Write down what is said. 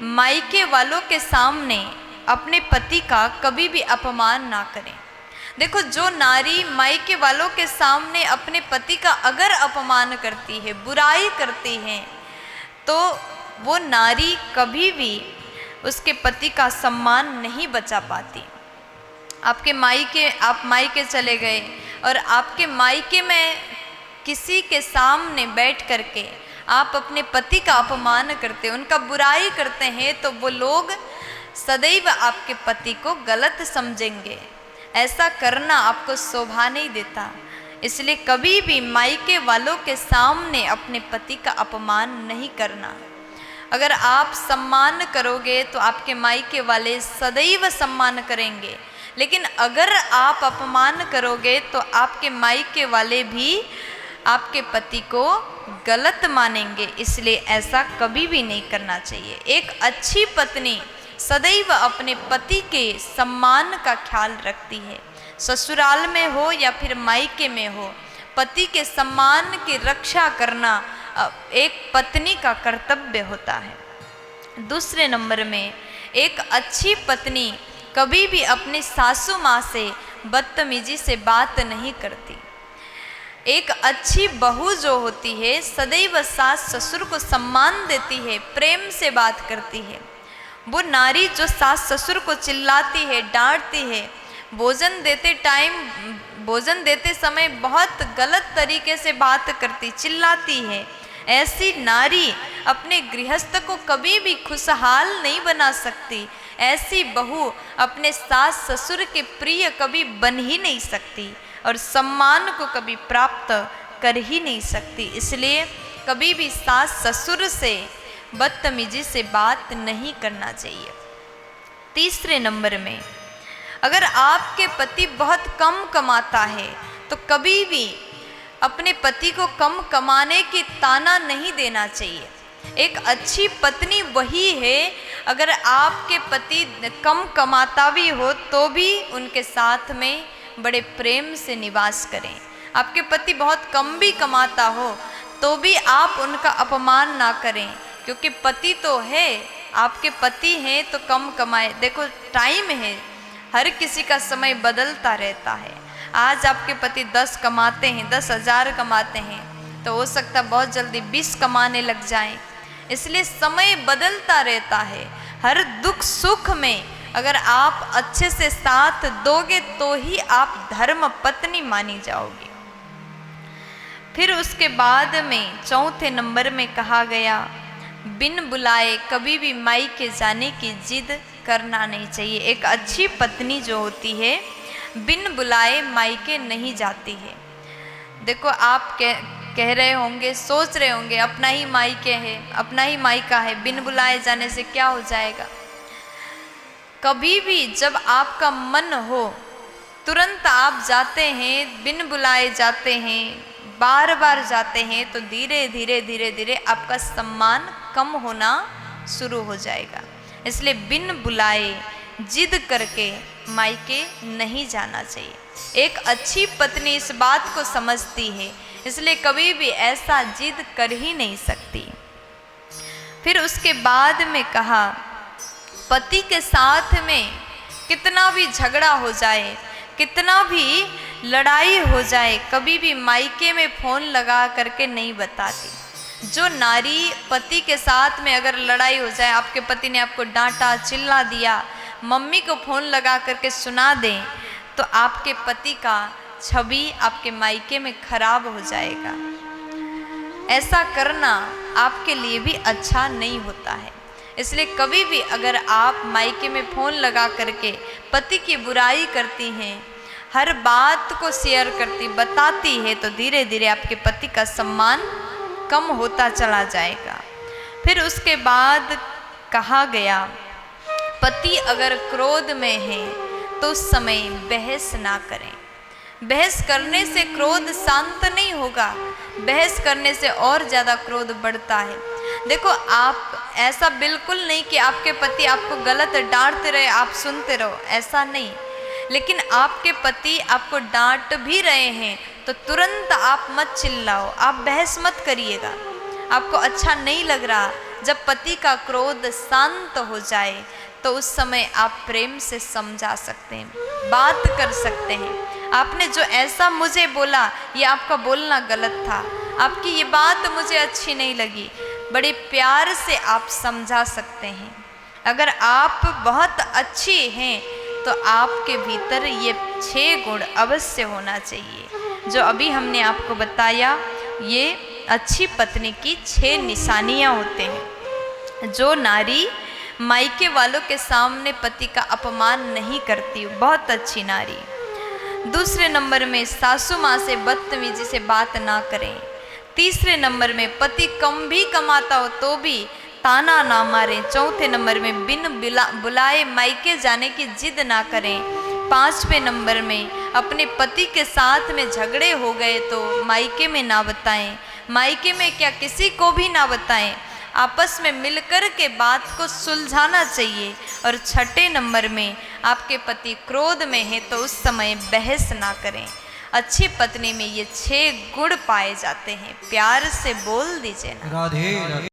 मायके वालों के सामने अपने पति का कभी भी अपमान ना करें। देखो, जो नारी मायके वालों के सामने अपने पति का अगर अपमान करती है, बुराई करती है, तो वो नारी कभी भी उसके पति का सम्मान नहीं बचा पाती। आप मायके चले गए और आपके मायके में किसी के सामने बैठ करके आप अपने पति का अपमान करते, उनका बुराई करते हैं, तो वो लोग सदैव आपके पति को गलत समझेंगे। ऐसा करना आपको शोभा नहीं देता। इसलिए कभी भी मायके वालों के सामने अपने पति का अपमान नहीं करना। अगर आप सम्मान करोगे तो आपके मायके वाले सदैव सम्मान करेंगे, लेकिन अगर आप अपमान करोगे तो आपके मायके वाले भी आपके पति को गलत मानेंगे। इसलिए ऐसा कभी भी नहीं करना चाहिए। एक अच्छी पत्नी सदैव अपने पति के सम्मान का ख्याल रखती है। ससुराल में हो या फिर मायके में हो, पति के सम्मान की रक्षा करना एक पत्नी का कर्तव्य होता है। दूसरे नंबर में, एक अच्छी पत्नी कभी भी अपनी सासू माँ से बदतमीजी से बात नहीं करती। एक अच्छी बहू जो होती है सदैव सास ससुर को सम्मान देती है, प्रेम से बात करती है। वो नारी जो सास ससुर को चिल्लाती है, डांटती है, भोजन देते समय बहुत गलत तरीके से बात करती, चिल्लाती है, ऐसी नारी अपने गृहस्थ को कभी भी खुशहाल नहीं बना सकती। ऐसी बहू अपने सास ससुर के प्रिय कभी बन ही नहीं सकती और सम्मान को कभी प्राप्त कर ही नहीं सकती। इसलिए कभी भी सास ससुर से बदतमीजी से बात नहीं करना चाहिए। तीसरे नंबर में, अगर आपके पति बहुत कम कमाता है तो कभी भी अपने पति को कम कमाने की ताना नहीं देना चाहिए। एक अच्छी पत्नी वही है, अगर आपके पति कम कमाता भी हो तो भी उनके साथ में बड़े प्रेम से निवास करें। आपके पति बहुत कम भी कमाता हो तो भी आप उनका अपमान ना करें, क्योंकि पति तो है, आपके पति हैं तो कम कमाए। देखो, टाइम है, हर किसी का समय बदलता रहता है। आज आपके पति 10 कमाते हैं, 10,000 कमाते हैं, तो हो सकता बहुत जल्दी 20 कमाने लग जाएं। इसलिए समय बदलता रहता है। हर दुख सुख में अगर आप अच्छे से साथ दोगे तो ही आप धर्म पत्नी मानी जाओगी। फिर उसके बाद में चौथे नंबर में कहा गया, बिन बुलाए कभी भी मायके जाने की जिद करना नहीं चाहिए। एक अच्छी पत्नी जो होती है बिन बुलाए मायके नहीं जाती है। देखो, आप कह रहे होंगे, सोच रहे होंगे अपना ही मायके है, अपना ही मायका है, बिन बुलाए जाने से क्या हो जाएगा। कभी भी जब आपका मन हो तुरंत आप जाते हैं, बिन बुलाए जाते हैं, बार बार जाते हैं, तो धीरे धीरे आपका सम्मान कम होना शुरू हो जाएगा। इसलिए बिन बुलाए जिद करके मायके नहीं जाना चाहिए। एक अच्छी पत्नी इस बात को समझती है, इसलिए कभी भी ऐसा जिद कर ही नहीं सकती। फिर उसके बाद में कहा, पति के साथ में कितना भी झगड़ा हो जाए, कितना भी लड़ाई हो जाए, कभी भी मायके में फ़ोन लगा करके नहीं बताती। जो नारी पति के साथ में अगर लड़ाई हो जाए, आपके पति ने आपको डांटा, चिल्ला दिया, मम्मी को फ़ोन लगा करके सुना दें, तो आपके पति का छवि आपके मायके में खराब हो जाएगा। ऐसा करना आपके लिए भी अच्छा नहीं होता है। इसलिए कभी भी अगर आप मायके में फ़ोन लगा करके पति की बुराई करती हैं, हर बात को शेयर करती, बताती है, तो धीरे धीरे आपके पति का सम्मान कम होता चला जाएगा। फिर उसके बाद कहा गया, पति अगर क्रोध में है तो उस समय बहस ना करें। बहस करने से क्रोध शांत नहीं होगा, बहस करने से और ज़्यादा क्रोध बढ़ता है। देखो, आप ऐसा बिल्कुल नहीं कि आपके पति आपको गलत डांटते रहे आप सुनते रहो, ऐसा नहीं। लेकिन आपके पति आपको डांट भी रहे हैं तो तुरंत आप मत चिल्लाओ, आप बहस मत करिएगा। आपको अच्छा नहीं लग रहा, जब पति का क्रोध शांत हो जाए तो उस समय आप प्रेम से समझा सकते हैं, बात कर सकते हैं। आपने जो ऐसा मुझे बोला, ये आपका बोलना गलत था, आपकी ये बात मुझे अच्छी नहीं लगी, बड़े प्यार से आप समझा सकते हैं। अगर आप बहुत अच्छी हैं तो आपके भीतर ये 6 गुण अवश्य होना चाहिए जो अभी हमने आपको बताया। ये अच्छी पत्नी की 6 निशानियां होते हैं। जो नारी मायके वालों के सामने पति का अपमान नहीं करती, बहुत अच्छी नारी। दूसरे नंबर में सासू माँ से बदतमीजी से बात ना करें। तीसरे नंबर में पति कम भी कमाता हो तो भी ताना ना मारें। चौथे नंबर में बिन बुलाए मायके जाने की जिद ना करें। 5वें नंबर में अपने पति के साथ में झगड़े हो गए तो मायके में ना बताएं, मायके में क्या किसी को भी ना बताएं, आपस में मिलकर के बात को सुलझाना चाहिए। और 6ठे नंबर में आपके पति क्रोध में है तो उस समय बहस ना करें। अच्छी पत्नी में ये 6 गुण पाए जाते हैं। प्यार से बोल दीजिए ना। राधे।